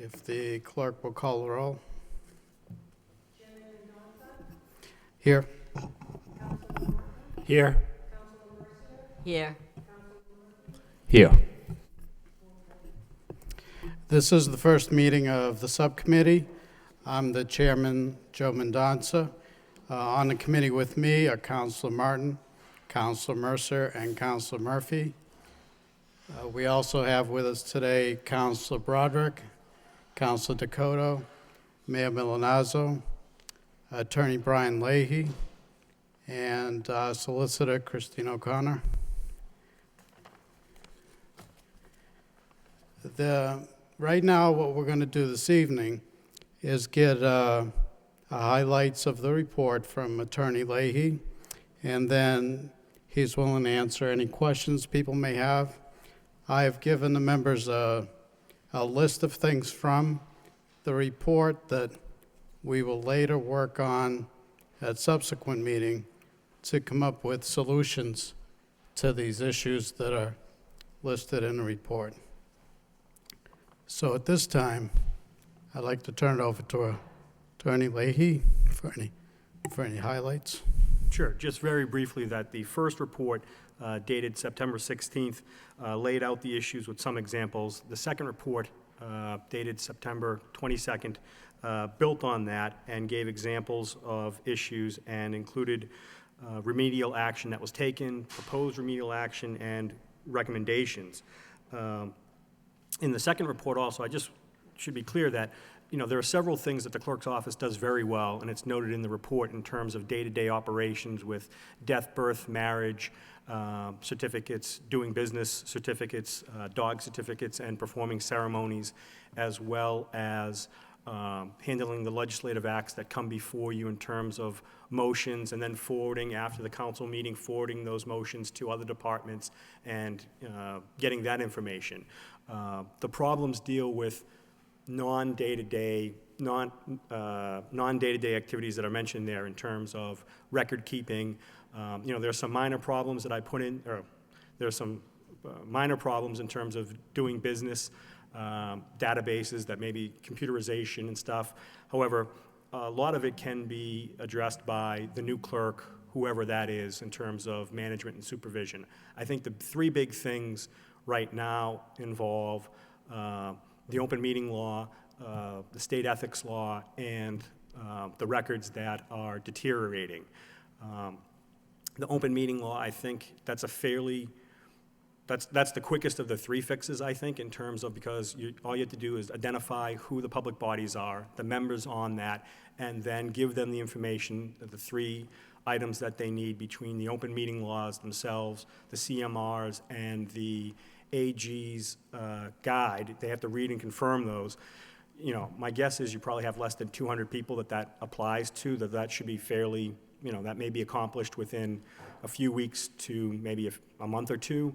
If the clerk will call the roll. Here. Here. Here. Here. This is the first meeting of the subcommittee. I'm the chairman, Joe Mendonça. On the committee with me are Councilor Martin, Councilor Mercer, and Councilor Murphy. We also have with us today Councilor Broderick, Councilor Dakota, Mayor Milanazzo, Attorney Brian Leahy, and Solicitor Christine O'Connor. Right now, what we're going to do this evening is get highlights of the report from Attorney Leahy, and then he's willing to answer any questions people may have. I have given the members a list of things from the report that we will later work on at subsequent meeting to come up with solutions to these issues that are listed in the report. So at this time, I'd like to turn it over to Attorney Leahy for any highlights. Sure. Just very briefly, that the first report dated September 16th laid out the issues with some examples. The second report dated September 22nd built on that and gave examples of issues and included remedial action that was taken, proposed remedial action, and recommendations. In the second report also, I just should be clear that there are several things that the clerk's office does very well, and it's noted in the report in terms of day-to-day operations with death, birth, marriage, certificates, doing business certificates, dog certificates, and performing ceremonies, as well as handling the legislative acts that come before you in terms of motions, and then forwarding after the council meeting, forwarding those motions to other departments and getting that information. The problems deal with non-day-to-day activities that are mentioned there in terms of record keeping. There are some minor problems that I put in, or there are some minor problems in terms of doing business, databases that may be computerization and stuff. However, a lot of it can be addressed by the new clerk, whoever that is, in terms of management and supervision. I think the three big things right now involve the open meeting law, the state ethics law, and the records that are deteriorating. The open meeting law, I think that's the quickest of the three fixes, I think, in terms of, because all you have to do is identify who the public bodies are, the members on that, and then give them the information, the three items that they need between the open meeting laws themselves, the CMRs, and the AG's guide. They have to read and confirm those. My guess is you probably have less than 200 people that applies to, that should be fairly, that may be accomplished within a few weeks to maybe a month or two.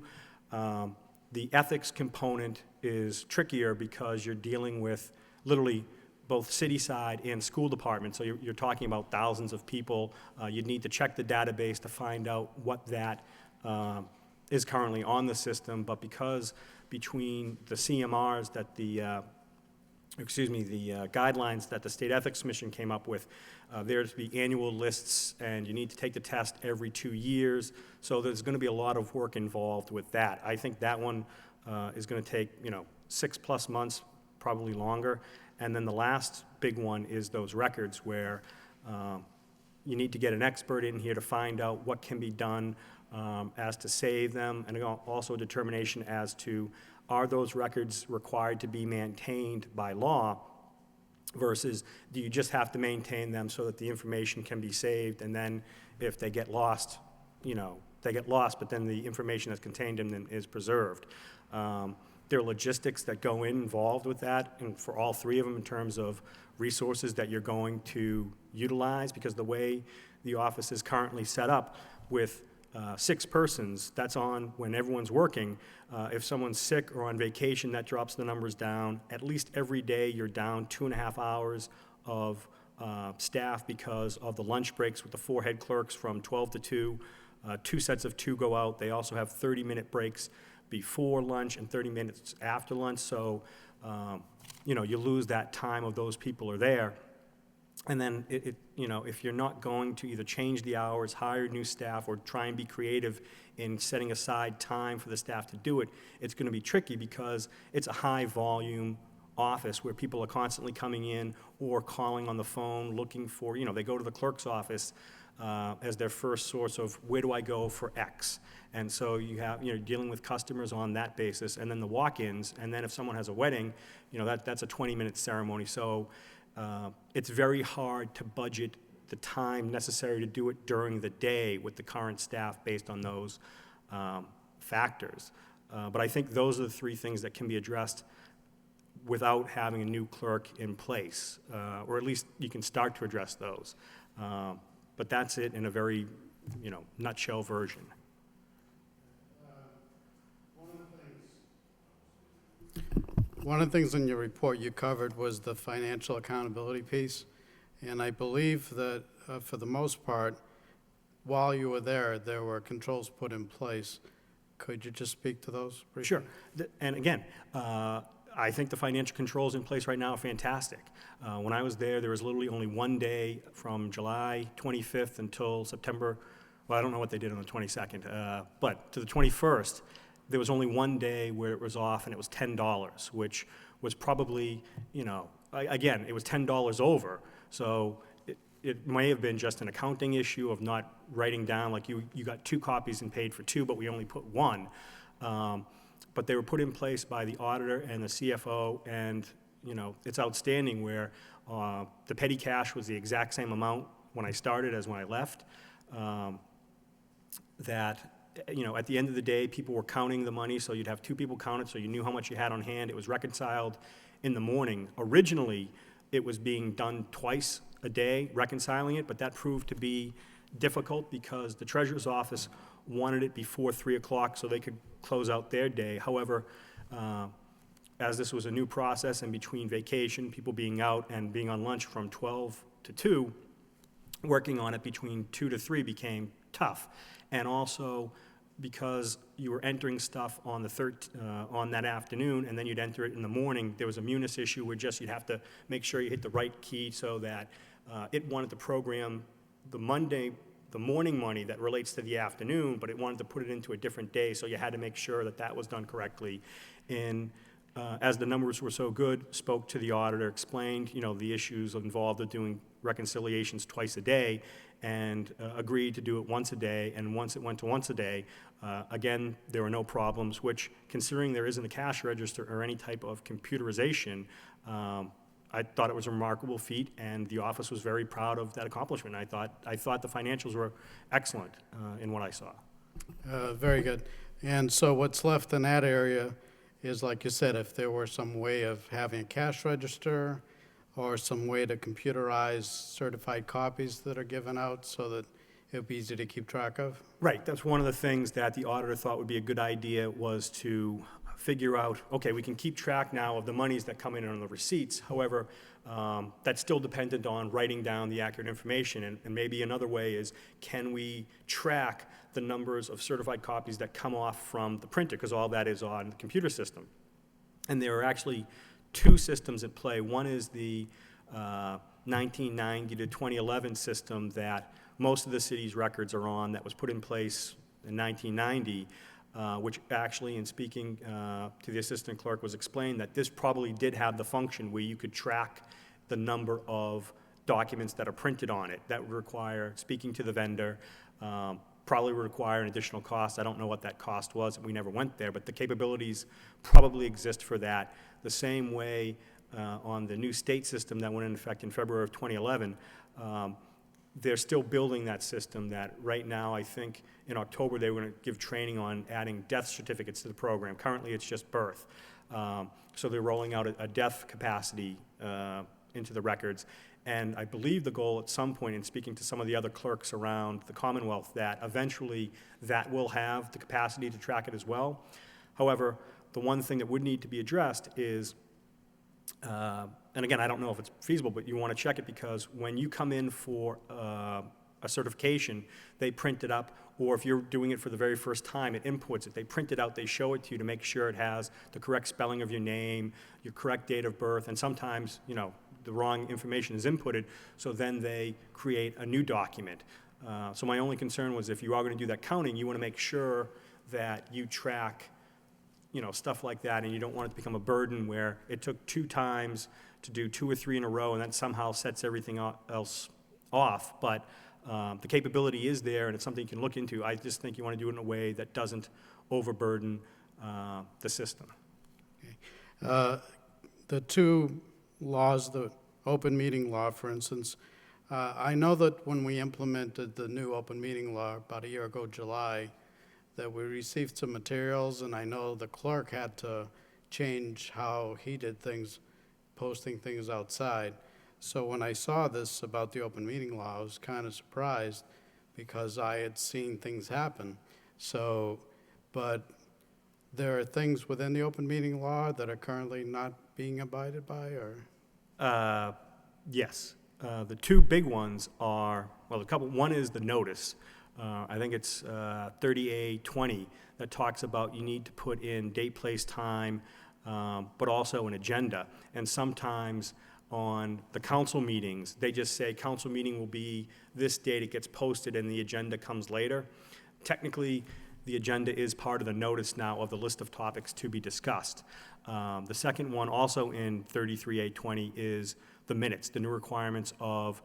The ethics component is trickier because you're dealing with literally both city side and school departments, so you're talking about thousands of people. You'd need to check the database to find out what that is currently on the system, but because between the CMRs that the guidelines that the State Ethics Commission came up with, there's to be annual lists, and you need to take the test every 2 years, so there's going to be a lot of work involved with that. I think that one is going to take 6+ months, probably longer, and then the last big one is those records where you need to get an expert in here to find out what can be done as to save them, and also a determination as to, are those records required to be maintained by law versus do you just have to maintain them so that the information can be saved, and then if they get lost, they get lost, but then the information that's contained in them is preserved. There are logistics that go involved with that, and for all three of them in terms of resources that you're going to utilize, because the way the office is currently set up with 6 persons, that's on when everyone's working. If someone's sick or on vacation, that drops the numbers down. At least every day you're down 2.5 hours of staff because of the lunch breaks with the 4 head clerks from 12 to 2. 2 sets of 2 go out. They also have 30-minute breaks before lunch and 30 minutes after lunch. So you lose that time of those people are there. And then, if you're not going to either change the hours, hire new staff, or try and be creative in setting aside time for the staff to do it, it's going to be tricky because it's a high-volume office where people are constantly coming in or calling on the phone looking for, they go to the clerk's office as their first source of where do I go for X. And so you have, dealing with customers on that basis, and then the walk-ins, and then if someone has a wedding, that's a 20-minute ceremony. So it's very hard to budget the time necessary to do it during the day with the current staff based on those factors. But I think those are the three things that can be addressed without having a new clerk in place, or at least you can start to address those. But that's it in a very, nutshell version. One of the things in your report you covered was the financial accountability piece, and I believe that for the most part, while you were there were controls put in place. Could you just speak to those briefly? Sure. And again, I think the financial controls in place right now are fantastic. When I was there was literally only one day from July 25th until September, well, I don't know what they did on the 22nd, but to the 21st, there was only one day where it was off, and it was $10, which was probably, again, it was $10 over. So it may have been just an accounting issue of not writing down, like you got 2 copies and paid for 2, but we only put 1. But they were put in place by the auditor and the CFO, and, it's outstanding where the petty cash was the exact same amount when I started as when I left. At the end of the day, people were counting the money, so you'd have 2 people count it, so you knew how much you had on hand. It was reconciled in the morning. Originally, it was being done twice a day, reconciling it, but that proved to be difficult because the treasurer's office wanted it before 3 o'clock so they could close out their day. However, as this was a new process, and between vacation, people being out, and being on lunch from 12 to 2, working on it between 2 to 3 became tough. And also because you were entering stuff on on that afternoon, and then you'd enter it in the morning, there was a munis issue where you'd have to make sure you hit the right key so that it wanted to program the morning money that relates to the afternoon, but it wanted to put it into a different day, so you had to make sure that was done correctly. And as the numbers were so good, spoke to the auditor, explained, the issues involved with doing reconciliations twice a day, and agreed to do it once a day. And once it went to once a day, again, there were no problems, which, considering there isn't a cash register or any type of computerization, I thought it was a remarkable feat, and the office was very proud of that accomplishment. I thought the financials were excellent in what I saw. Very good. And so what's left in that area is, like you said, if there were some way of having a cash register or some way to computerize certified copies that are given out so that it would be easy to keep track of? Right. That's one of the things that the auditor thought would be a good idea, was to figure out, okay, we can keep track now of the monies that come in on the receipts. However, that's still dependent on writing down the accurate information. And maybe another way is, can we track the numbers of certified copies that come off from the printer, because all that is on the computer system. And there are actually 2 systems at play. One is the 1990 to 2011 system that most of the city's records are on, that was put in place in 1990, which actually, in speaking to the assistant clerk, was explained that this probably did have the function where you could track the number of documents that are printed on it. That would require speaking to the vendor, probably would require an additional cost. I don't know what that cost was. We never went there, but the capabilities probably exist for that. The same way on the new state system that went into effect in February of 2011, they're still building that system. That right now, I think in October, they were going to give training on adding death certificates to the program. Currently, it's just birth. So they're rolling out a death capacity into the records. And I believe the goal at some point, in speaking to some of the other clerks around the Commonwealth, that eventually that will have the capacity to track it as well. However, the one thing that would need to be addressed is, and again, I don't know if it's feasible, but you want to check it, because when you come in for a certification, they print it up, or if you're doing it for the very first time, it inputs it. They print it out, they show it to you to make sure it has the correct spelling of your name, your correct date of birth, and sometimes, the wrong information is inputted, so then they create a new document. So my only concern was if you are going to do that counting, you want to make sure that you track, stuff like that, and you don't want it to become a burden where it took 2 times to do 2 or 3 in a row, and that somehow sets everything else off. But the capability is there, and it's something you can look into. I just think you want to do it in a way that doesn't overburden the system. The 2 laws, the open meeting law, for instance, I know that when we implemented the new open meeting law about a year ago, July, that we received some materials, and I know the clerk had to change how he did things, posting things outside. So when I saw this about the open meeting law, I was kind of surprised because I had seen things happen. So, but there are things within the open meeting law that are currently not being abided by, or? Yes. The 2 big ones are, one is the notice. I think it's 30A20 that talks about you need to put in date, place, time, but also an agenda. And sometimes on the council meetings, they just say council meeting will be this date, it gets posted, and the agenda comes later. Technically, the agenda is part of the notice now of the list of topics to be discussed. The second one, also in 33A20, is the minutes, the new requirements of,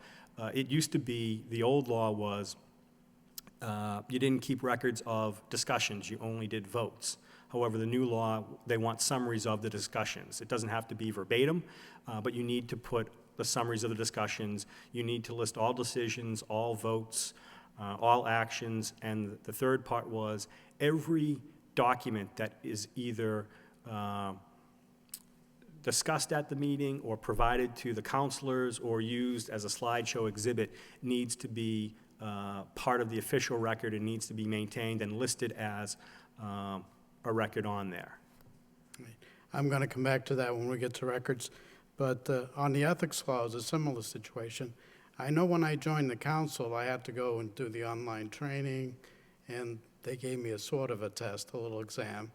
it used to be, the old law was, you didn't keep records of discussions, you only did votes. However, the new law, they want summaries of the discussions. It doesn't have to be verbatim, but you need to put the summaries of the discussions. You need to list all decisions, all votes, all actions, and the third part was every document that is either discussed at the meeting or provided to the counselors or used as a slideshow exhibit needs to be part of the official record and needs to be maintained and listed as a record on there. I'm going to come back to that when we get to records, but on the ethics law, it's a similar situation. I know when I joined the council, I had to go and do the online training, and they gave me a sort of a test, a little exam.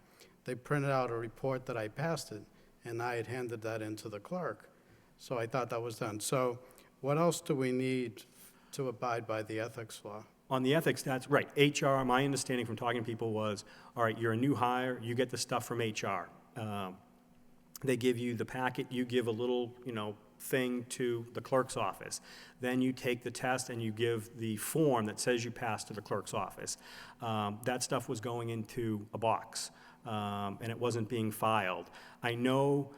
They printed out a report that I passed it, and I had handed that in to the clerk. So I thought that was done. So what else do we need to abide by the ethics law? On the ethics, that's right. HR, my understanding from talking to people was, all right, you're a new hire, you get the stuff from HR. They give you the packet, you give a little, thing to the clerk's office. Then you take the test and you give the form that says you passed to the clerk's office. That stuff was going into a box, and it wasn't being filed. I know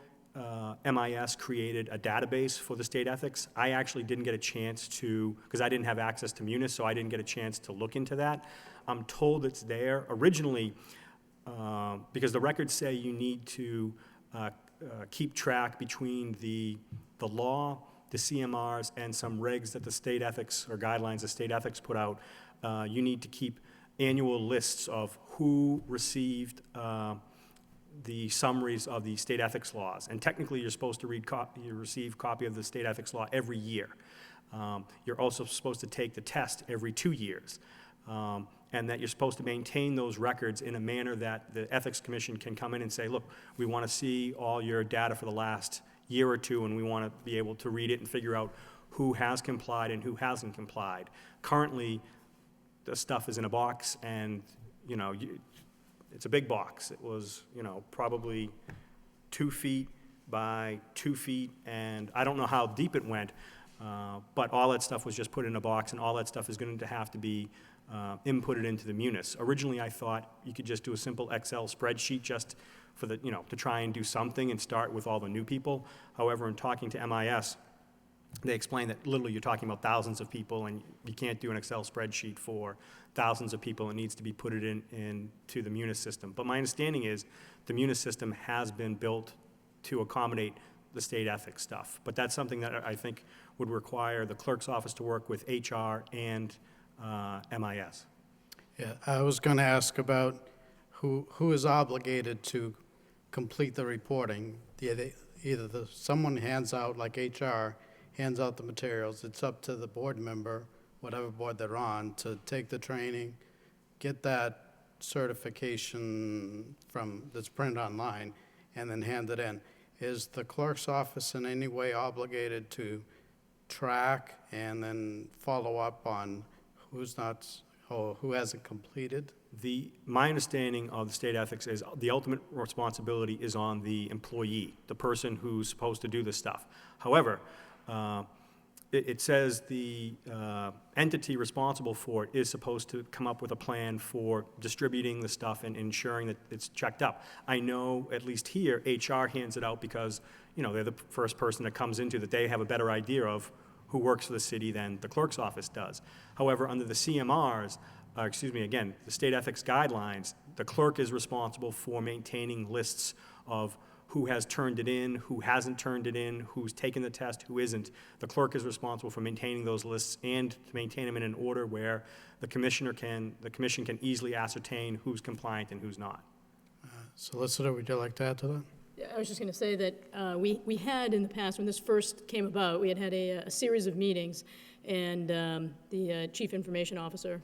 MIS created a database for the state ethics. I actually didn't get a chance to, because I didn't have access to Munis, so I didn't get a chance to look into that. I'm told it's there. Originally, because the records say you need to keep track between the law, the CMRs, and some regs that the state ethics or guidelines the state ethics put out. You need to keep annual lists of who received the summaries of the state ethics laws. And technically, you're supposed to receive a copy of the state ethics law every year. You're also supposed to take the test every 2 years. And that you're supposed to maintain those records in a manner that the Ethics Commission can come in and say, look, we want to see all your data for the last year or 2, and we want to be able to read it and figure out who has complied and who hasn't complied. Currently, the stuff is in a box, and, it's a big box. It was, probably 2 feet by 2 feet, and I don't know how deep it went, but all that stuff was just put in a box, and all that stuff is going to have to be inputted into the Munis. Originally, I thought you could just do a simple Excel spreadsheet just for the, to try and do something and start with all the new people. However, in talking to MIS, they explained that literally you're talking about thousands of people, and you can't do an Excel spreadsheet for thousands of people. It needs to be put into the Munis system. But my understanding is the Munis system has been built to accommodate the state ethics stuff. But that's something that I think would require the clerk's office to work with HR and MIS. Yeah, I was going to ask about who is obligated to complete the reporting. Someone hands out, like HR, hands out the materials. It's up to the board member whatever board they're on, to take the training, get that certification that's printed online, and then hand it in. Is the clerk's office in any way obligated to track and then follow up on who hasn't completed? My understanding of the state ethics is the ultimate responsibility is on the employee, the person who's supposed to do this stuff. However, it says the entity responsible for it is supposed to come up with a plan for distributing the stuff and ensuring that it's checked up. I know, at least here, HR hands it out because, they're the first person that comes into that they have a better idea of who works for the city than the clerk's office does. However, under the CMRs, the state ethics guidelines, the clerk is responsible for maintaining lists of who has turned it in, who hasn't turned it in, who's taken the test, who isn't. The clerk is responsible for maintaining those lists and to maintain them in an order where the commission can easily ascertain who's compliant and who's not. Solicitor, would you like to add to that? I was just going to say that we had in the past, when this first came about, we had a series of meetings, and the Chief Information Officer,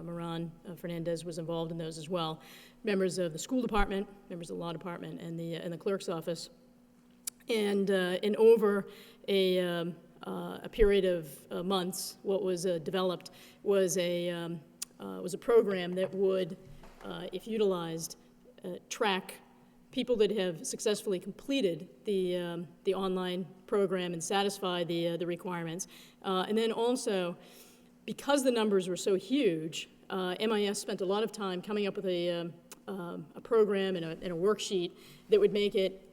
Moran Fernandez, was involved in those as well. Members of the school department, members of the law department, and the clerk's office. And over a period of months, what was developed was a program that would, if utilized, track people that have successfully completed the online program and satisfy the requirements. And then also, because the numbers were so huge, MIS spent a lot of time coming up with a program and a worksheet that would make it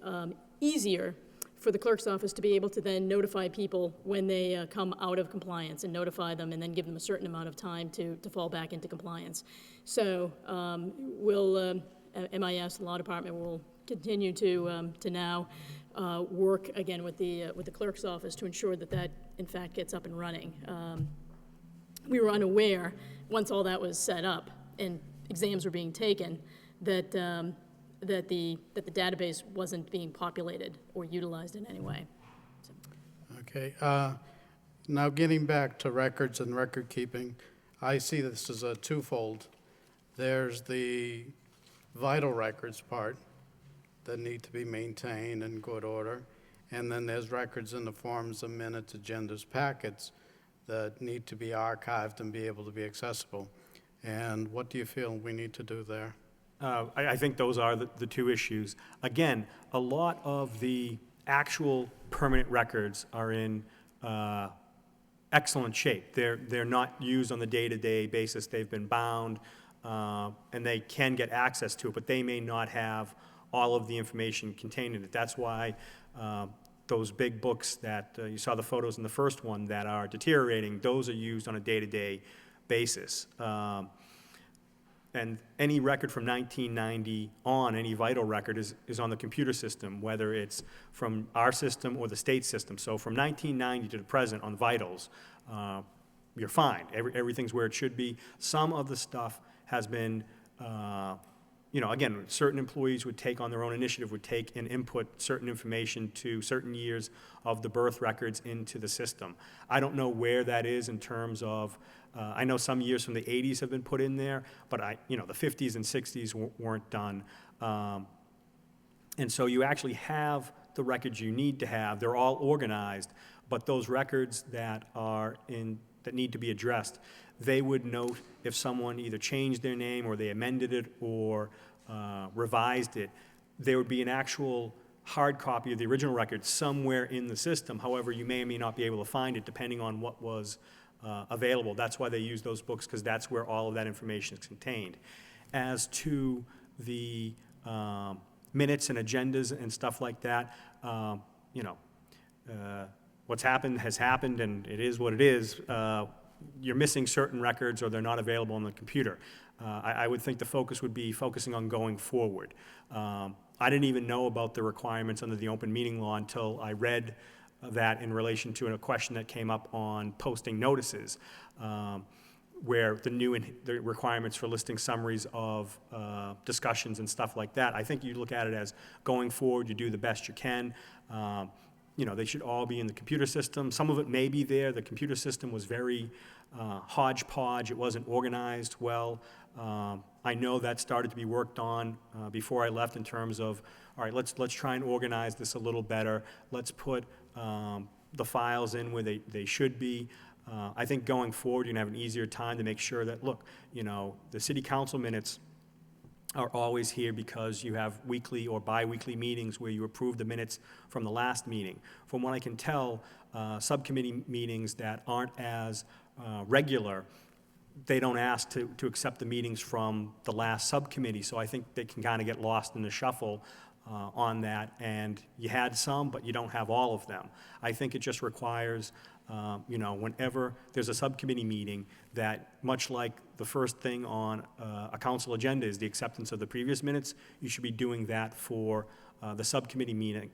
easier for the clerk's office to be able to then notify people when they come out of compliance and notify them and then give them a certain amount of time to fall back into compliance. So MIS, the law department, will continue to now work again with the clerk's office to ensure that in fact gets up and running. We were unaware, once all that was set up and exams were being taken, that the database wasn't being populated or utilized in any way. So. Okay. Now getting back to records and record keeping, I see this as a twofold. There's the vital records part that need to be maintained in good order, and then there's records in the forms of minutes, agendas, packets that need to be archived and be able to be accessible. And what do you feel we need to do there? I think those are the two issues. Again, a lot of the actual permanent records are in excellent shape. They're not used on the day-to-day basis. They've been bound, and they can get access to it, but they may not have all of the information contained in it. That's why those big books that you saw the photos in the first one that are deteriorating, those are used on a day-to-day basis. And any record from 1990 on, any vital record is on the computer system, whether it's from our system or the state system. So from 1990 to the present on vitals, you're fine. Everything's where it should be. Some of the stuff has been, again, certain employees would take on their own initiative, would take and input certain information to certain years of the birth records into the system. I don't know where that is in terms of, I know some years from the 80s have been put in there, but the 50s and 60s weren't done. And so you actually have the records you need to have. They're all organized, but those records that need to be addressed, they would note if someone either changed their name or they amended it or revised it. There would be an actual hard copy of the original record somewhere in the system. However, you may or may not be able to find it depending on what was available. That's why they use those books, because that's where all of that information is contained. As to the minutes and agendas and stuff like that, what's happened has happened, and it is what it is. You're missing certain records or they're not available on the computer. I would think the focus would be focusing on going forward. I didn't even know about the requirements under the open meeting law until I read that in relation to a question that came up on posting notices, where the requirements for listing summaries of discussions and stuff like that. I think you look at it as going forward, you do the best you can. They should all be in the computer system. Some of it may be there. The computer system was very hodgepodge. It wasn't organized well. I know that started to be worked on before I left in terms of, all right, let's try and organize this a little better. Let's put the files in where they should be. I think going forward, you're going to have an easier time to make sure that, look, the city council minutes are always here because you have weekly or bi-weekly meetings where you approve the minutes from the last meeting. From what I can tell, subcommittee meetings that aren't as regular, they don't ask to accept the meetings from the last subcommittee, so I think they can kind of get lost in the shuffle on that, and you had some, but you don't have all of them. I think it just requires, whenever there's a subcommittee meeting, that much like the first thing on a council agenda is the acceptance of the previous minutes, you should be doing that for the subcommittee meeting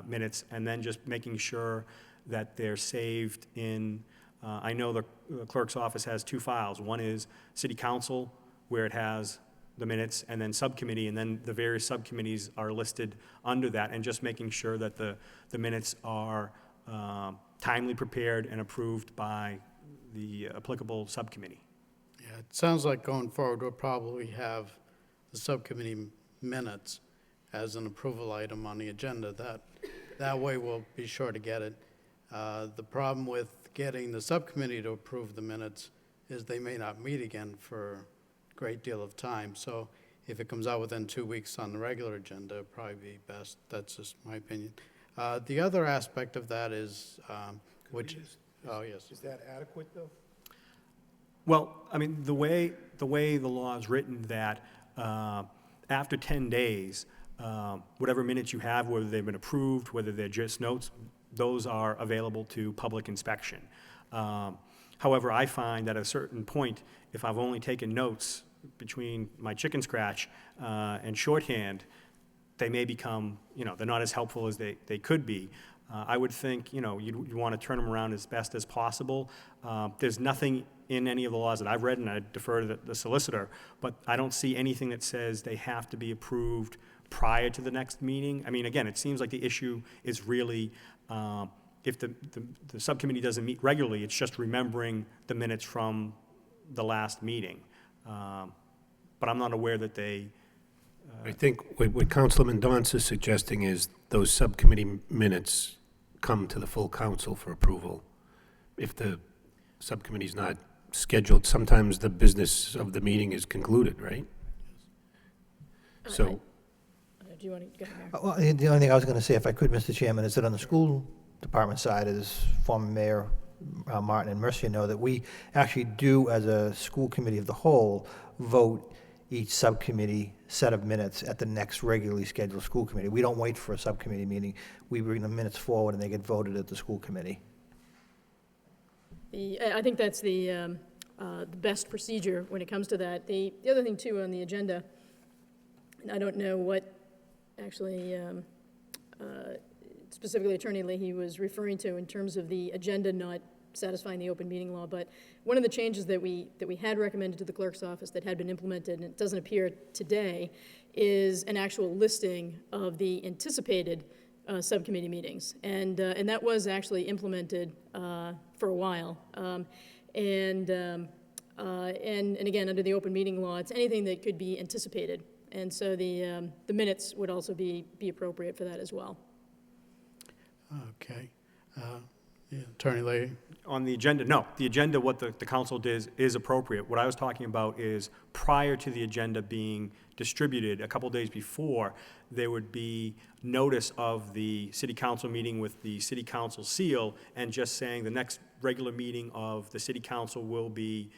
minutes, and then just making sure that they're saved in, I know the clerk's office has 2 files. One is city council, where it has the minutes, and then subcommittee, and then the various subcommittees are listed under that, and just making sure that the minutes are timely prepared and approved by the applicable subcommittee. Yeah, it sounds like going forward, we'll probably have the subcommittee minutes as an approval item on the agenda. That way we'll be sure to get it. The problem with getting the subcommittee to approve the minutes is they may not meet again for a great deal of time. So if it comes out within 2 weeks on the regular agenda, it'd probably be best. That's just my opinion. The other aspect of that is, oh, yes. Is that adequate, though? Well, I mean, the way the law is written, that after 10 days, whatever minutes you have, whether they've been approved, whether they're just notes, those are available to public inspection. However, I find that at a certain point, if I've only taken notes between my chicken scratch and shorthand, they may become, they're not as helpful as they could be. I would think, you'd want to turn them around as best as possible. There's nothing in any of the laws that I've read, and I defer to the solicitor, but I don't see anything that says they have to be approved prior to the next meeting. I mean, again, it seems like the issue is really, if the subcommittee doesn't meet regularly, it's just remembering the minutes from the last meeting. But I'm not aware that they... I think what Councilman Donce is suggesting is those subcommittee minutes come to the full council for approval. If the subcommittee's not scheduled, sometimes the business of the meeting is concluded, right? So, Do you want to go ahead? Well, the only thing I was going to say, if I could, Mr. Chairman, is that on the school department side, as former Mayor Martin and Mercier know, that we actually do, as a school committee of the whole, vote each subcommittee set of minutes at the next regularly scheduled school committee. We don't wait for a subcommittee meeting. We bring the minutes forward and they get voted at the school committee. I think that's the best procedure when it comes to that. The other thing, too, on the agenda, and I don't know what actually specifically Attorney Leahy was referring to in terms of the agenda not satisfying the open meeting law, but one of the changes that we had recommended to the clerk's office that had been implemented, and it doesn't appear today, is an actual listing of the anticipated subcommittee meetings, and that was actually implemented for a while, and again, under the open meeting law, it's anything that could be anticipated, and so the minutes would also be appropriate for that as well. Okay. Yeah, Attorney Leahy? On the agenda, no. The agenda, what the council did is appropriate. What I was talking about is prior to the agenda being distributed, a couple days before, there would be notice of the city council meeting with the city council seal and just saying the next regular meeting of the city council will be,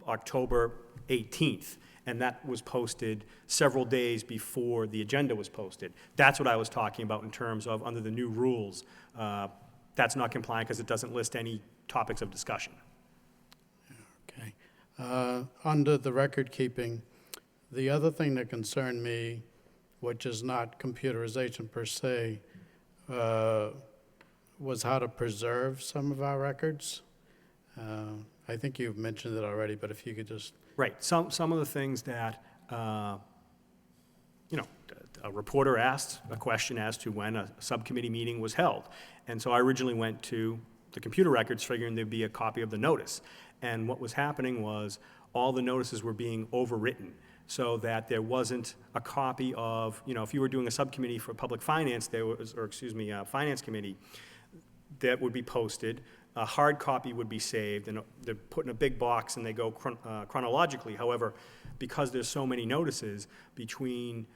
October 18th. And that was posted several days before the agenda was posted. That's what I was talking about in terms of, under the new rules, that's not compliant because it doesn't list any topics of discussion. Okay. Under the record keeping, the other thing that concerned me, which is not computerization per se, was how to preserve some of our records. I think you've mentioned it already, but if you could just... Right. Some of the things that, a reporter asked a question as to when a subcommittee meeting was held. And so I originally went to the computer records figuring there'd be a copy of the notice. And what was happening was all the notices were being overwritten so that there wasn't a copy of, if you were doing a subcommittee for public finance, finance committee, that would be posted. A hard copy would be saved, and they're put in a big box, and they go chronologically. However, because there's so many notices between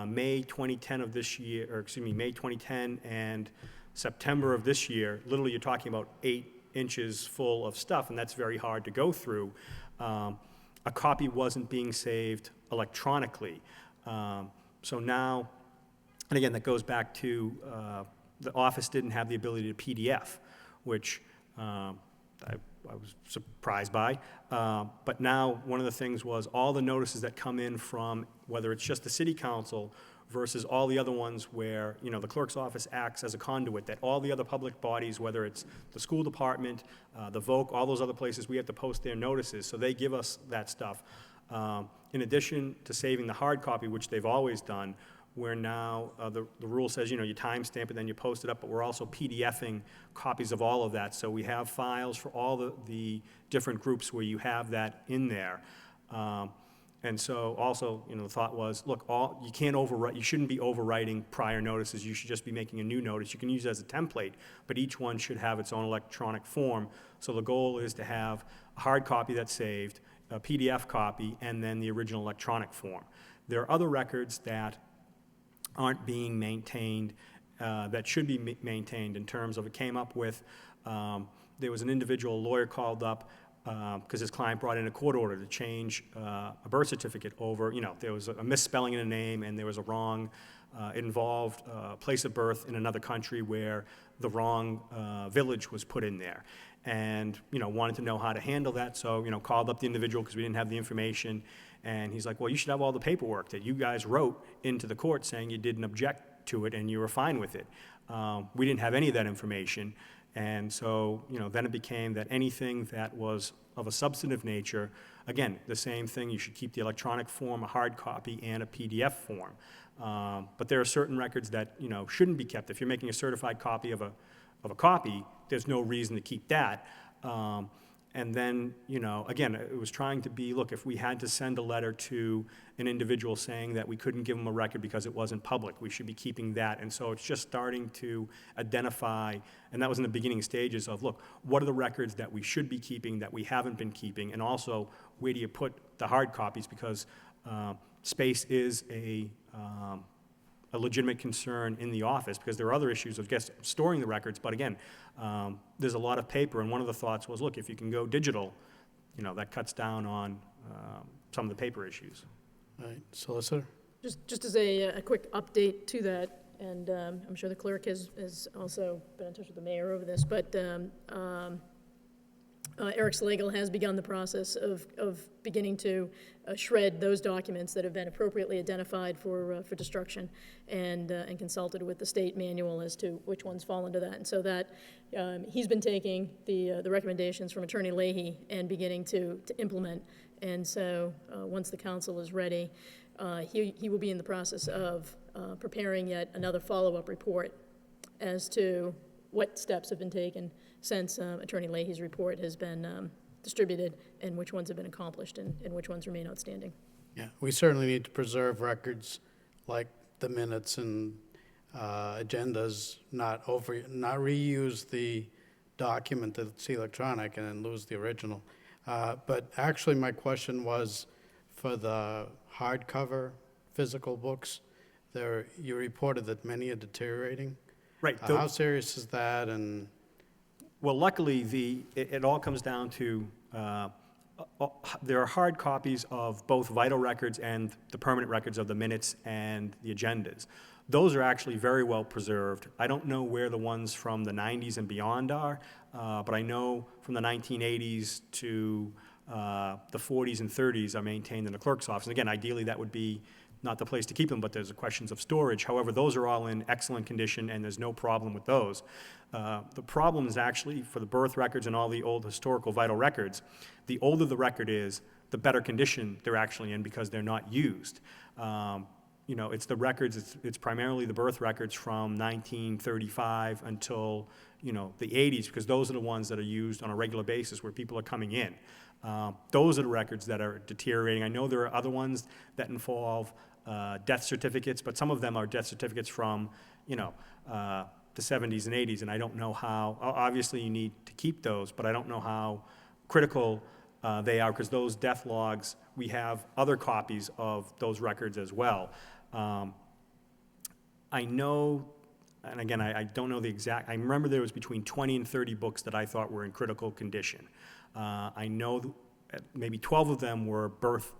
May 2010 of this year, May 2010 and September of this year, literally you're talking about 8 inches full of stuff, and that's very hard to go through. A copy wasn't being saved electronically. So now, and again, that goes back to the office didn't have the ability to PDF, which I was surprised by. But now, one of the things was all the notices that come in from, whether it's just the city council versus all the other ones where, the clerk's office acts as a conduit, that all the other public bodies, whether it's the school department, the VOC, all those other places, we have to post their notices, so they give us that stuff. In addition to saving the hard copy, which they've always done, where now the rule says, you timestamp it, then you post it up, but we're also PDFing copies of all of that. So we have files for all the different groups where you have that in there. And so also, the thought was, look, you can't overwrite, you shouldn't be overwriting prior notices. You should just be making a new notice. You can use it as a template, but each one should have its own electronic form. So the goal is to have a hard copy that's saved, a PDF copy, and then the original electronic form. There are other records that aren't being maintained that should be maintained in terms of, it came up with, there was an individual lawyer called up because his client brought in a court order to change a birth certificate over, there was a misspelling in a name and there was a wrong, it involved a place of birth in another country where the wrong village was put in there. And, wanted to know how to handle that, so, called up the individual because we didn't have the information. And he's like, well, you should have all the paperwork that you guys wrote into the court saying you didn't object to it and you were fine with it. We didn't have any of that information. And so, then it became that anything that was of a substantive nature, again, the same thing, you should keep the electronic form, a hard copy, and a PDF form. But there are certain records that, shouldn't be kept. If you're making a certified copy of a copy, there's no reason to keep that. And then, again, it was trying to be, look, if we had to send a letter to an individual saying that we couldn't give them a record because it wasn't public, we should be keeping that. And so it's just starting to identify, and that was in the beginning stages of, look, what are the records that we should be keeping that we haven't been keeping? And also, where do you put the hard copies? Because space is a legitimate concern in the office, because there are other issues of storing the records, but again, there's a lot of paper, and one of the thoughts was, look, if you can go digital, that cuts down on some of the paper issues. Right, Solicitor? Just as a quick update to that, and I'm sure the clerk has also been in touch with the mayor over this, but Eric Slagle has begun the process of beginning to shred those documents that have been appropriately identified for destruction, and consulted with the state manual as to which ones fall into that. And so that he's been taking the recommendations from Attorney Leahy and beginning to implement. And so once the council is ready, he will be in the process of preparing yet another follow-up report as to what steps have been taken since Attorney Leahy's report has been distributed, and which ones have been accomplished and which ones remain outstanding. Yeah, we certainly need to preserve records like the minutes and agendas, not reuse the document that's electronic and then lose the original. But actually, my question was for the hardcover physical books. You reported that many are deteriorating. Right. How serious is that? And well, luckily, it all comes down to there are hard copies of both vital records and the permanent records of the minutes and the agendas. Those are actually very well preserved. I don't know where the ones from the 90s and beyond are, but I know from the 1980s to the 40s and 30s are maintained in the clerk's office. And again, ideally, that would be not the place to keep them, but there's questions of storage. However, those are all in excellent condition, and there's no problem with those. The problem is actually for the birth records and all the old historical vital records. The older the record is, the better condition they're actually in because they're not used. you know, it's the records, it's primarily the birth records from 1935 until, you know, the 80s, because those are the ones that are used on a regular basis where people are coming in. Those are the records that are deteriorating. I know there are other ones that involve death certificates, but some of them are death certificates from, you know, the 70s and 80s, and I don't know how, obviously you need to keep those, but I don't know how critical they are, because those death logs, we have other copies of those records as well. I know, and again, I don't know the exact, I remember there was between 20 and 30 books that I thought were in critical condition. I know maybe 12 of them were birth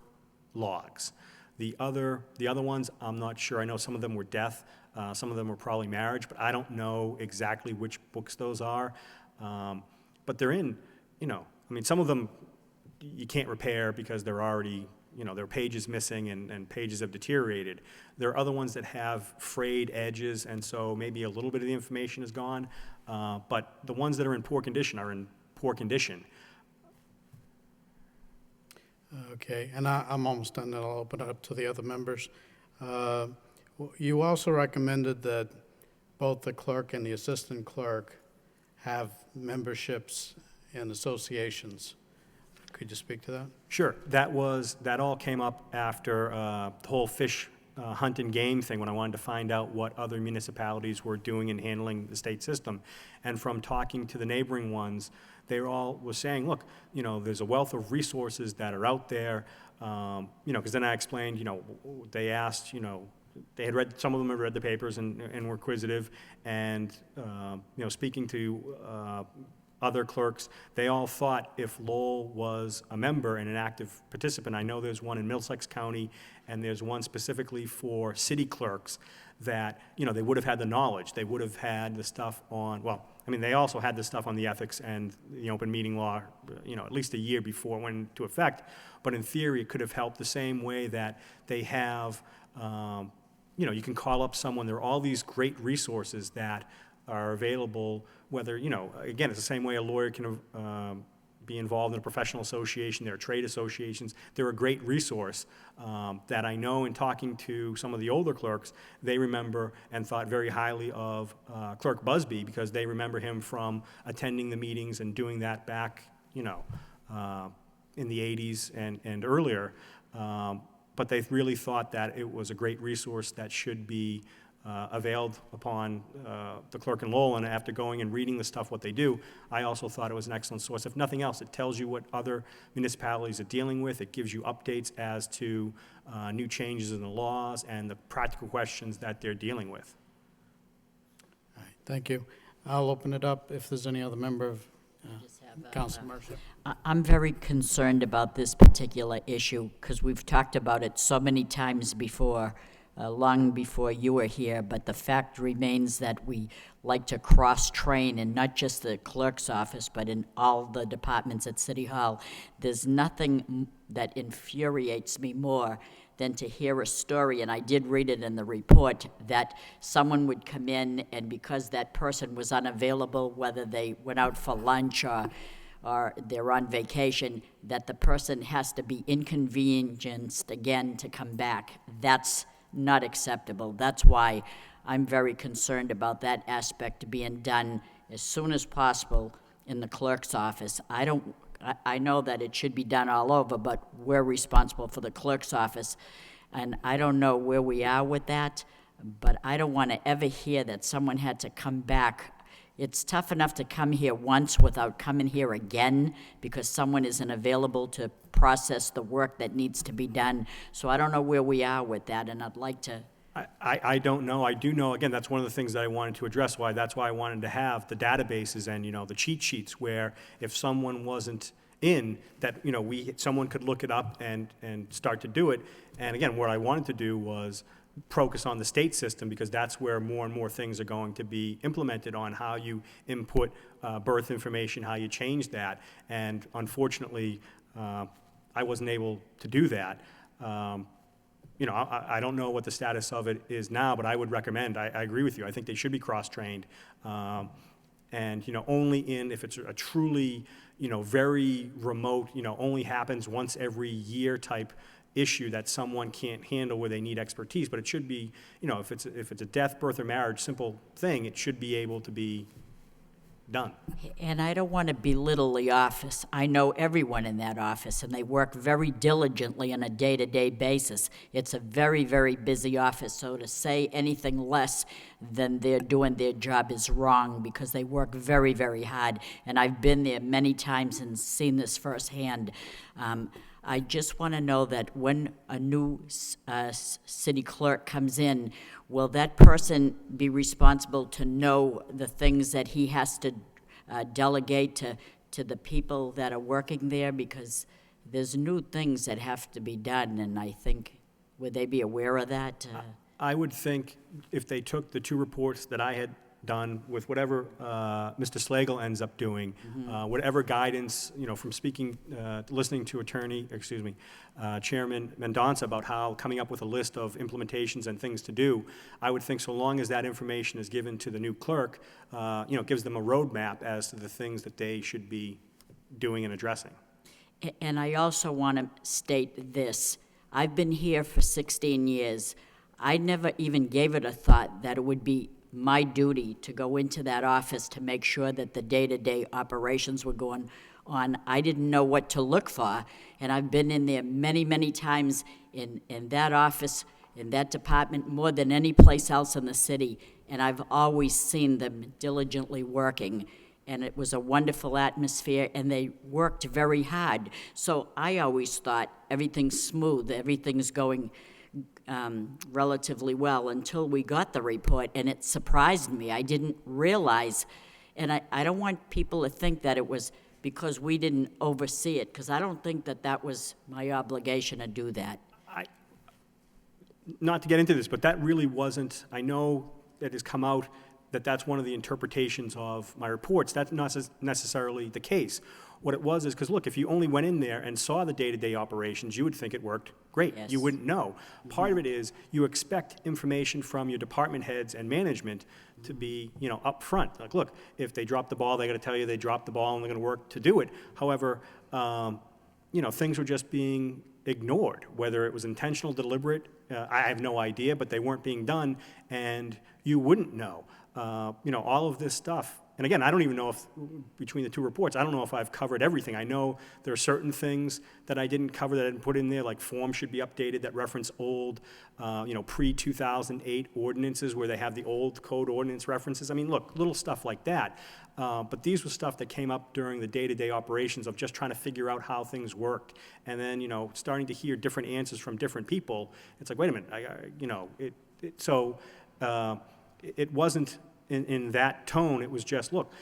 logs. The other ones, I'm not sure. I know some of them were death, some of them were probably marriage, but I don't know exactly which books those are. But they're in, you know, I mean, some of them you can't repair because they're already, you know, there are pages missing and pages have deteriorated. There are other ones that have frayed edges, and so maybe a little bit of the information is gone. But the ones that are in poor condition are in poor condition. Okay, and I'm almost done, and I'll open it up to the other members. You also recommended that both the clerk and the assistant clerk have memberships in associations. Could you speak to that? Sure. That all came up after the whole fish hunt and game thing, when I wanted to find out what other municipalities were doing in handling the state system. And from talking to the neighboring ones, they all were saying, look, you know, there's a wealth of resources that are out there, you know, because then I explained, you know, they asked, you know, they had read, some of them had read the papers and were inquisitive, and, you know, speaking to other clerks, they all thought if Lowell was a member and an active participant, I know there's one in Middlesex County, and there's one specifically for city clerks, that, you know, they would have had the knowledge, they would have had the stuff on, well, I mean, they also had the stuff on the ethics and the open meeting law, you know, at least a year before it went into effect, but in theory, it could have helped the same way that they have, you know, you can call up someone, there are all these great resources that are available, whether, you know, again, it's the same way a lawyer can be involved in a professional association, there are trade associations. They're a great resource that I know in talking to some of the older clerks, they remember and thought very highly of Clerk Busby, because they remember him from attending the meetings and doing that back, you know, in the 80s and earlier. But they really thought that it was a great resource that should be availed upon the clerk in Lowell, and after going and reading the stuff, what they do, I also thought it was an excellent source. If nothing else, it tells you what other municipalities are dealing with. It gives you updates as to new changes in the laws and the practical questions that they're dealing with. All right, thank you. I'll open it up if there's any other member of Just have, Council Mercer. I'm very concerned about this particular issue because we've talked about it so many times before, long before you were here, but the fact remains that we like to cross-train in not just the clerk's office, but in all the departments at City Hall. There's nothing that infuriates me more than to hear a story, and I did read it in the report, that someone would come in, and because that person was unavailable, whether they went out for lunch or they're on vacation, that the person has to be inconvenienced again to come back. That's not acceptable. That's why I'm very concerned about that aspect being done as soon as possible in the clerk's office. I know that it should be done all over, but we're responsible for the clerk's office, and I don't know where we are with that, but I don't want to ever hear that someone had to come back. It's tough enough to come here once without coming here again because someone isn't available to process the work that needs to be done. So I don't know where we are with that, and I'd like to. I don't know. I do know, again, that's one of the things that I wanted to address, that's why I wanted to have the databases and, you know, the cheat sheets where if someone wasn't in, that, you know, someone could look it up and start to do it. And again, what I wanted to do was focus on the state system because that's where more and more things are going to be implemented on how you input birth information, how you change that. And unfortunately, I wasn't able to do that. You know, I don't know what the status of it is now, but I would recommend, I agree with you, I think they should be cross-trained. And, you know, only if it's a truly, you know, very remote, you know, only happens once every year type issue that someone can't handle where they need expertise, but it should be, if it's a death, birth, or marriage, simple thing, it should be able to be done. And I don't want to belittle the office. I know everyone in that office, and they work very diligently on a day-to-day basis. It's a very, very busy office, so to say anything less than they're doing their job is wrong, because they work very, very hard. And I've been there many times and seen this firsthand. I just want to know that when a new city clerk comes in, will that person be responsible to know the things that he has to delegate to the people that are working there? Because there's new things that have to be done, and I think, would they be aware of that? I would think if they took the 2 reports that I had done with whatever Mr. Slagle ends up doing, whatever guidance, from listening to Chairman Mendonça about how coming up with a list of implementations and things to do, I would think so long as that information is given to the new clerk, gives them a roadmap as to the things that they should be doing and addressing. And I also want to state this. I've been here for 16 years. I never even gave it a thought that it would be my duty to go into that office to make sure that the day-to-day operations were going on. I didn't know what to look for, and I've been in there many, many times in that office, in that department, more than any place else in the city, and I've always seen them diligently working, and it was a wonderful atmosphere, and they worked very hard. So I always thought everything's smooth, everything's going relatively well, until we got the report, and it surprised me. I didn't realize, and I don't want people to think that it was because we didn't oversee it, because I don't think that was my obligation to do that. Not to get into this, but that really wasn't, I know that has come out that that's one of the interpretations of my reports. That's not necessarily the case. What it was is, because look, if you only went in there and saw the day-to-day operations, you would think it worked great. Yes. You wouldn't know. Part of it is you expect information from your department heads and management to be, up front. Like, look, if they drop the ball, they got to tell you they dropped the ball and they're going to work to do it. However, things were just being ignored, whether it was intentional, deliberate, I have no idea, but they weren't being done, and you wouldn't know. All of this stuff. And again, I don't even know if, between the 2 reports, I don't know if I've covered everything. I know there are certain things that I didn't cover that I didn't put in there, like forms should be updated that reference old, pre-2008 ordinances where they have the old code ordinance references. I mean, look, little stuff like that. But these were stuff that came up during the day-to-day operations of just trying to figure out how things worked. And then, starting to hear different answers from different people. It's like, wait a minute, it wasn't in that tone. It was just, look,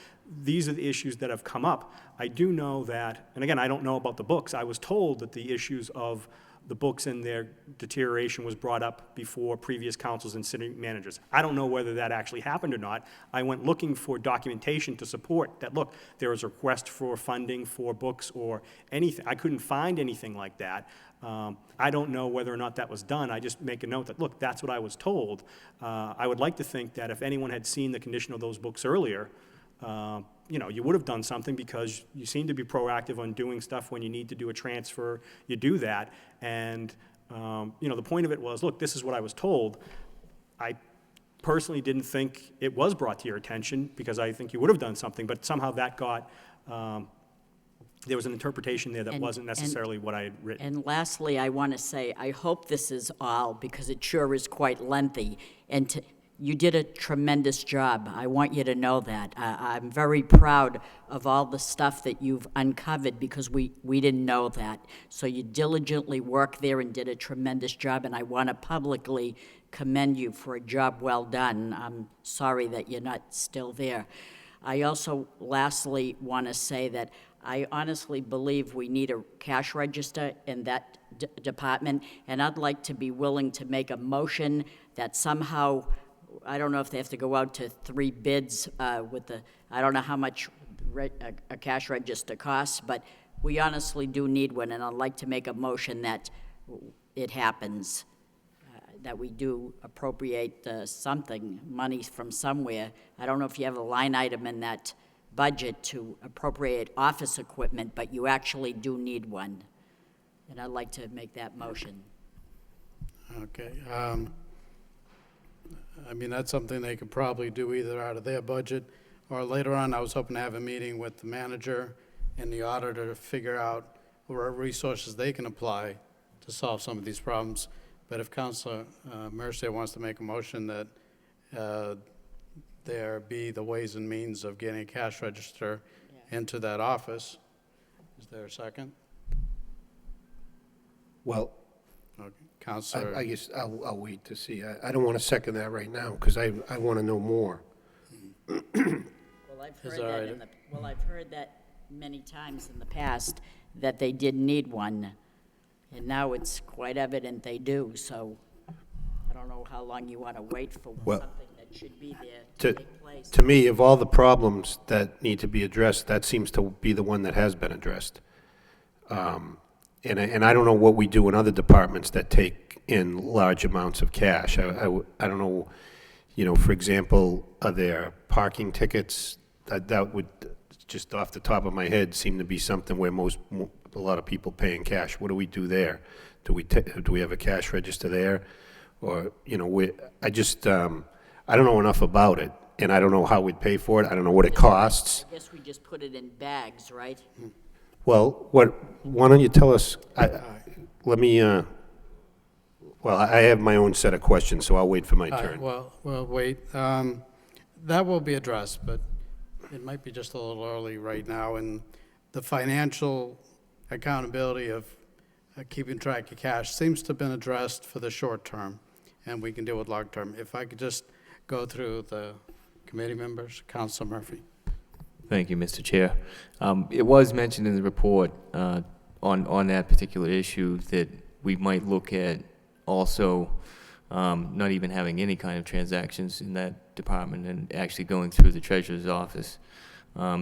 these are the issues that have come up. I do know that, and again, I don't know about the books. I was told that the issues of the books and their deterioration was brought up before previous councils and city managers. I don't know whether that actually happened or not. I went looking for documentation to support that, look, there was a request for funding for books or anything. I couldn't find anything like that. I don't know whether or not that was done. I just make a note that, look, that's what I was told. I would like to think that if anyone had seen the condition of those books earlier, you would have done something, because you seem to be proactive on doing stuff when you need to do a transfer. You do that. And, the point of it was, look, this is what I was told. I personally didn't think it was brought to your attention, because I think you would have done something, but somehow that got, there was an interpretation there that wasn't necessarily what I had written. And lastly, I want to say, I hope this is all, because it sure is quite lengthy, and you did a tremendous job. I want you to know that. I'm very proud of all the stuff that you've uncovered, because we didn't know that. So you diligently worked there and did a tremendous job, and I want to publicly commend you for a job well done. I'm sorry that you're not still there. I also lastly want to say that I honestly believe we need a cash register in that department, and I'd like to be willing to make a motion that somehow, I don't know if they have to go out to 3 bids I don't know how much a cash register costs, but we honestly do need one, and I'd like to make a motion that it happens, that we do appropriate money from somewhere. I don't know if you have a line item in that budget to appropriate office equipment, but you actually do need one. And I'd like to make that motion. Okay. I mean, that's something they could probably do either out of their budget, or later on, I was hoping to have a meeting with the manager and the auditor to figure out what resources they can apply to solve some of these problems. But if Councilor Mercier wants to make a motion that there be the ways and means of getting a cash register into that office, is there a second? Well, Okay. Councilor, I guess I'll wait to see. I don't want to second that right now, because I want to know more. Well, I've Is heard that that right? I've heard that many times in the past, that they did need one, and now it's quite evident they do, so I don't know how long you want to wait for Well, something that should be there to take place. To me, of all the problems that need to be addressed, that seems to be the one that has been addressed. And I don't know what we do in other departments that take in large amounts of cash. I don't know, for example, are there parking tickets? That would, just off the top of my head, seem to be something where a lot of people pay in cash. What do we do there? Do we have a cash register there? Or, I don't know enough about it, and I don't know how we'd pay for it. I don't know what it costs. I guess we just put it in bags, right? Well, why don't you tell us, let me, I have my own set of questions, so I'll wait for my turn. well, wait. That will be addressed, but it might be just a little early right now. And the financial accountability of keeping track of cash seems to have been addressed for the short term, and we can deal with long term. If I could just go through the committee members, Councilor Murphy. Thank you, Mr. Chair. It was mentioned in the report on that particular issue that we might look at also not even having any kind of transactions in that department and actually going through the treasurer's office.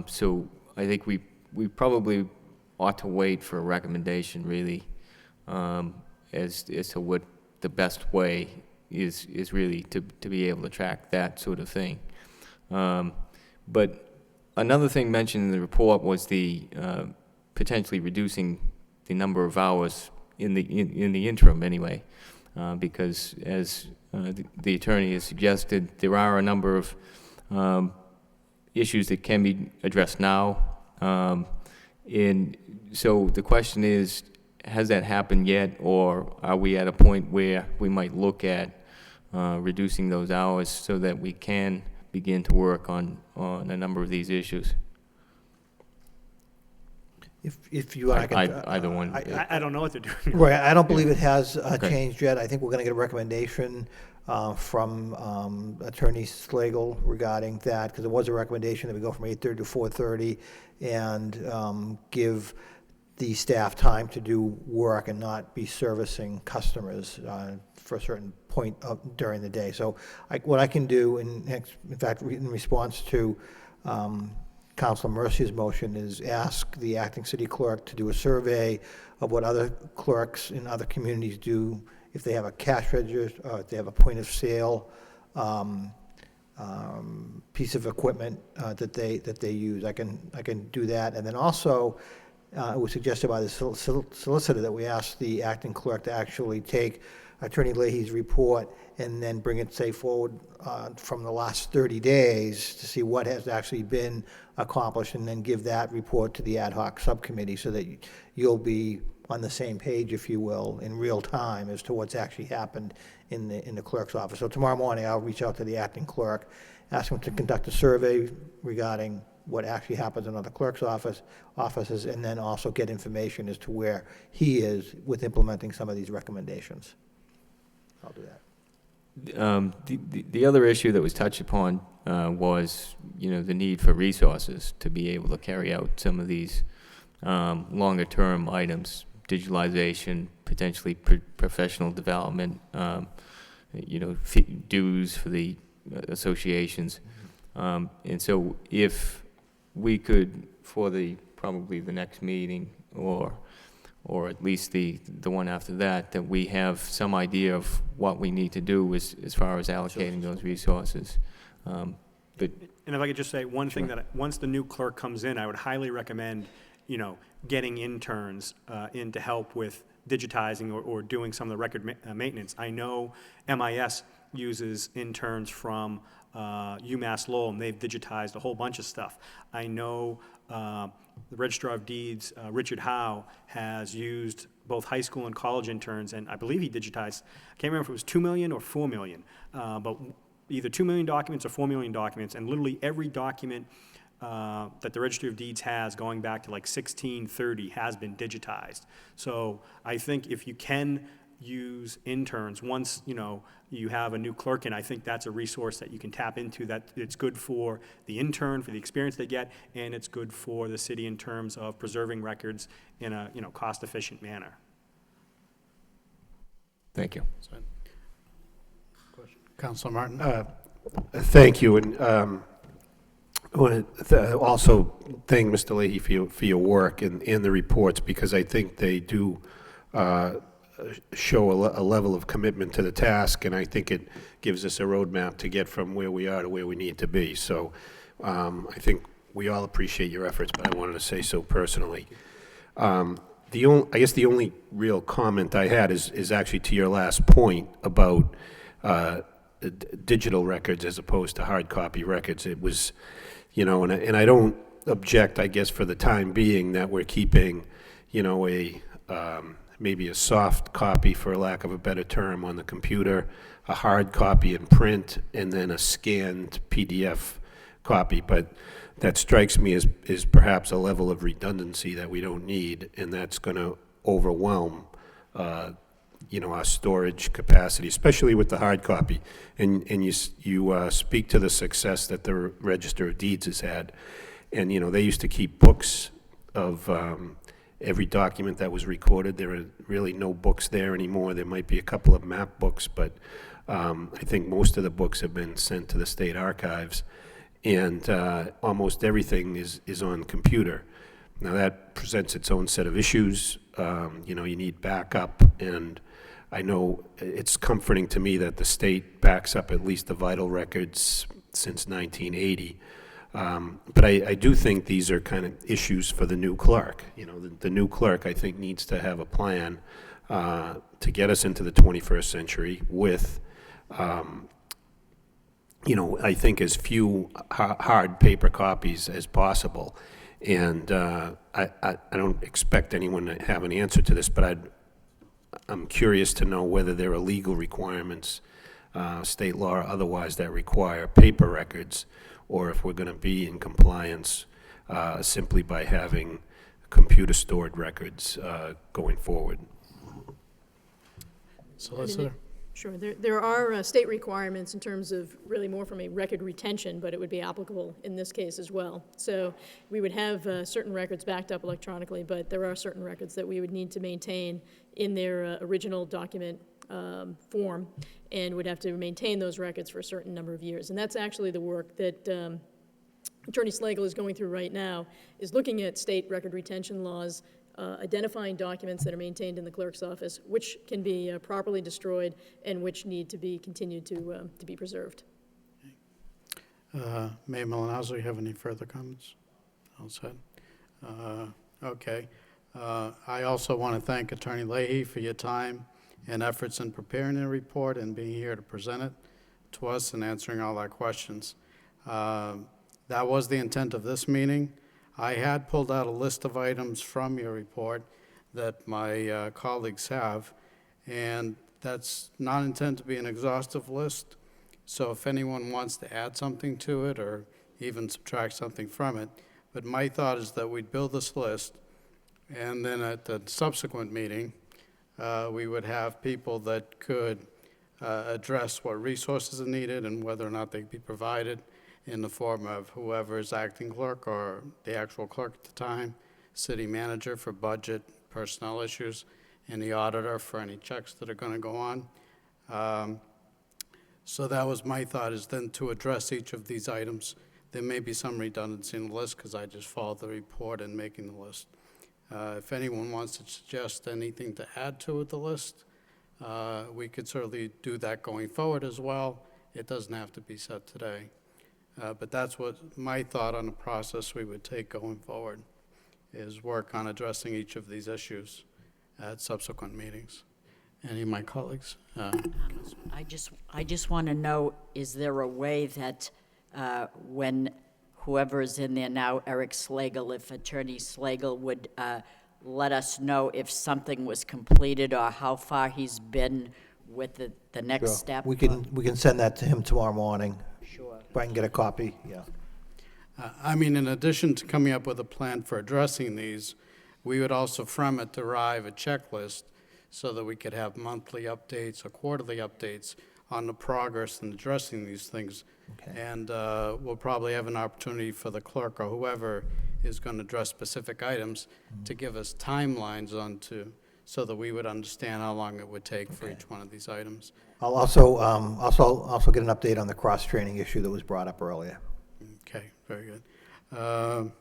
So I think we probably ought to wait for a recommendation, really, as to what the best way is really to be able to track that sort of thing. But another thing mentioned in the report was the potentially reducing the number of hours in the interim anyway, because as the attorney has suggested, there are a number of issues that can be addressed now. And so the question is, has that happened yet, or are we at a point where we might look at reducing those hours so that we can begin to work on a number of these issues? If you, I can. Either one. I don't know what they're doing. Right, I don't believe it has Okay. changed yet. I think we're going to get a recommendation from Attorney Slagle regarding that, because there was a recommendation that we go from 8:30 to 4:30 and give the staff time to do work and not be servicing customers for a certain point during the day. So what I can do, in fact, in response to Councilor Mercier's motion, is ask the acting city clerk to do a survey of what other clerks in other communities do, if they have a cash register, or if they have a point of sale piece of equipment that they use. I can do that. And then also, it was suggested by the solicitor that we ask the acting clerk to actually take Attorney Leahy's report and then bring it, say, forward from the last 30 days to see what has actually been accomplished, and then give that report to the ad hoc subcommittee so that you'll be on the same page, if you will, in real time as to what's actually happened in the clerk's office. So tomorrow morning, I'll reach out to the acting clerk, ask him to conduct a survey regarding what actually happens in other clerk's offices, and then also get information as to where he is with implementing some of these recommendations. I'll do that. The other issue that was touched upon was, the need for resources to be able to carry out some of these longer-term items, digitalization, potentially professional development, dues for the associations. And so if we could, for probably the next meeting, or at least the one after that we have some idea of what we need to do as far as allocating those resources. But And if I could just say one thing, that once the new clerk comes in, I would highly recommend, getting interns in to help with digitizing or doing some of the record maintenance. I know MIS uses interns from UMass Lowell, and they've digitized a whole bunch of stuff. I know the Registrar of Deeds, Richard Howe, has used both high school and college interns, and I believe he digitized, I can't remember if it was 2 million or 4 million, but either 2 million documents or 4 million documents, and literally every document that the Registry of Deeds has going back to like 1630 has been digitized. So I think if you can use interns, once you have a new clerk in, I think that's a resource that you can tap into, that it's good for the intern, for the experience they get, and it's good for the city in terms of preserving records in a cost-efficient manner. Thank you. Councilor Martin? Thank you, and I want to also thank Mr. Leahy for your work and the reports, because I think they do show a level of commitment to the task, and I think it gives us a roadmap to get from where we are to where we need to be. So I think we all appreciate your efforts, but I wanted to say so personally. I guess the only real comment I had is actually to your last point about digital records as opposed to hard copy records. It was, and I don't object, I guess, for the time being, that we're keeping, maybe a soft copy, for lack of a better term, on the computer, a hard copy in print, and then a scanned PDF copy. But that strikes me as perhaps a level of redundancy that we don't need, and that's going to overwhelm our storage capacity, especially with the hard copy. And you speak to the success that the Register of Deeds has had. And, they used to keep books of every document that was recorded. There are really no books there anymore. There might be a couple of map books, but I think most of the books have been sent to the state archives. And almost everything is on computer. Now that presents its own set of issues. You need backup, and I know it's comforting to me that the state backs up at least the vital records since 1980. But I do think these are kind of issues for the new clerk. The new clerk, I think, needs to have a plan to get us into the 21st century with, I think, as few hard paper copies as possible. And I don't expect anyone to have an answer to this, but I'm curious to know whether there are legal requirements, state law or otherwise, that require paper records, or if we're going to be in compliance simply by having computer-stored records going forward. Solicitor? Sure. There are state requirements in terms of really more from a record retention, but it would be applicable in this case as well. So we would have certain records backed up electronically, but there are certain records that we would need to maintain in their original document form, and would have to maintain those records for a certain number of years. And that's actually the work that Attorney Slagle is going through right now, is looking at state record retention laws, identifying documents that are maintained in the clerk's office, which can be properly destroyed and which need to be continued to be preserved. Mayor Malinowski, you have any further comments? All set. Okay. I also want to thank Attorney Leahy for your time and efforts in preparing the report and being here to present it to us and answering all our questions. That was the intent of this meeting. I had pulled out a list of items from your report that my colleagues have, and that's not intended to be an exhaustive list. So if anyone wants to add something to it or even subtract something from it, but my thought is that we'd build this list, and then at the subsequent meeting, we would have people that could address what resources are needed and whether or not they'd be provided in the form of whoever is acting clerk or the actual clerk at the time, city manager for budget, personnel issues, and the auditor for any checks that are going to go on. So that was my thought, is then to address each of these items. There may be some redundancy in the list because I just followed the report in making the list. If anyone wants to suggest anything to add to the list, we could certainly do that going forward as well. It doesn't have to be set today. But that's what my thought on the process we would take going forward, is work on addressing each of these issues. at subsequent meetings. Any of my colleagues? I just want to know, is there a way that when whoever is in there now, Eric Slagle, if Attorney Slagle would let us know if something was completed or how far he's been with the next Sure. step? We can send that to him tomorrow morning. Sure. If I can get a copy, yeah. I mean, in addition to coming up with a plan for addressing these, we would also from it derive a checklist so that we could have monthly updates or quarterly updates on the progress in addressing these things. Okay. And we'll probably have an opportunity for the clerk or whoever is going to address specific items to give us timelines so that we would understand how long it would take for each one of these items. I'll also get an update on the cross-training issue that was brought up earlier. Okay, very good.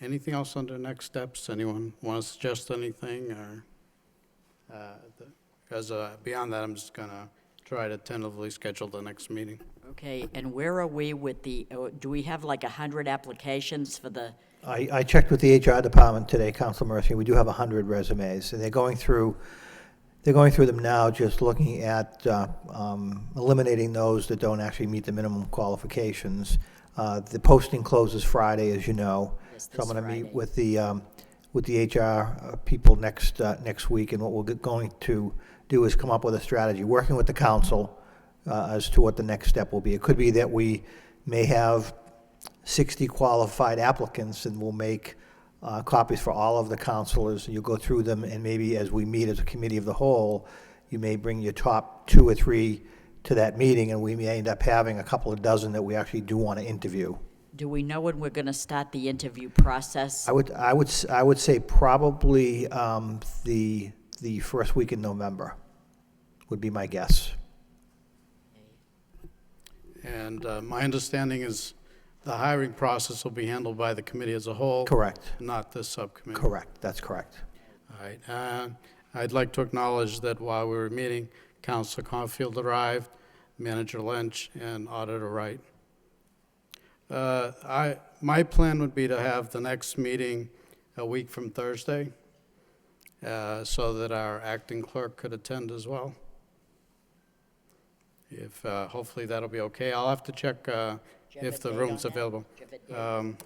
Anything else under next steps? Anyone want to suggest anything? Or because beyond that, I'm just going to try to tentatively schedule the next meeting. Okay, and where are we with do we have like 100 applications for the, I checked with the HR department today, Council Mercy. We do have 100 resumes, and they're going through them now, just looking at eliminating those that don't actually meet the minimum qualifications. The posting closes Friday, as you know. Yes, So I'm this going to meet Friday. with the HR people next week, and what we're going to do is come up with a strategy, working with the council as to what the next step will be. It could be that we may have 60 qualified applicants, and we'll make copies for all of the councilors. You'll go through them, and maybe as we meet as a committee of the whole, you may bring your top 2 or 3 to that meeting, and we may end up having a couple of dozen that we actually do want to interview. do we know when we're going to start the interview process? I would say probably the first week in November would be my guess. And my understanding is the hiring process will be handled by the committee as a whole. Correct. Not the subcommittee. Correct. That's correct. All right. I'd like to acknowledge that while we were meeting, Councilor Caulfield arrived, Manager Lynch, and Auditor Wright. My plan would be to have the next meeting a week from Thursday, so that our acting clerk could attend as well. If, hopefully that'll be okay. I'll have to check Do you have if a the date room's on that? available. Do you have a date?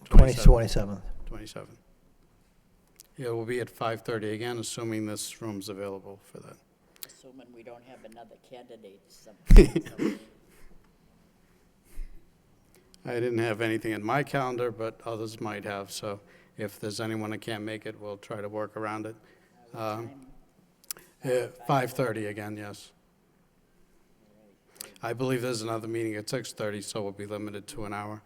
27th. 27. It will be at 5:30 again, assuming this room's available for that. Assuming we don't have another candidate. I didn't have anything in my calendar, but others might have, so if there's anyone that can't make it, we'll try to work around it. 5:30 again, yes. I believe there's another meeting at 6:30, so we'll be limited to an hour.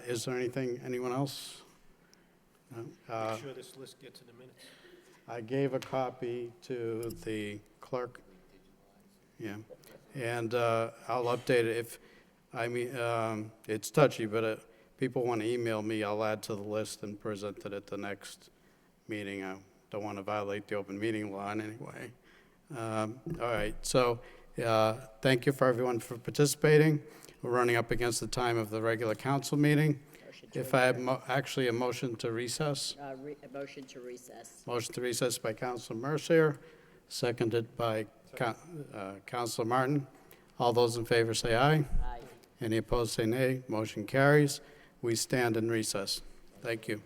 Is there anyone else? No? Make sure this list gets in the minutes. I gave a copy to the clerk. Yeah, and I'll update it it's touchy, but people want to email me, I'll add to the list and present it at the next meeting. I don't want to violate the open meeting law in any way. All right, so thank you for everyone for participating. We're running up against the time of the regular council meeting. If I have actually a motion to recess. A motion to recess. Motion to recess by Councilor Mercier, seconded by Councilor Martin. All those in favor say aye. Aye. Any opposed say nay. Motion carries. We stand in recess. Thank you.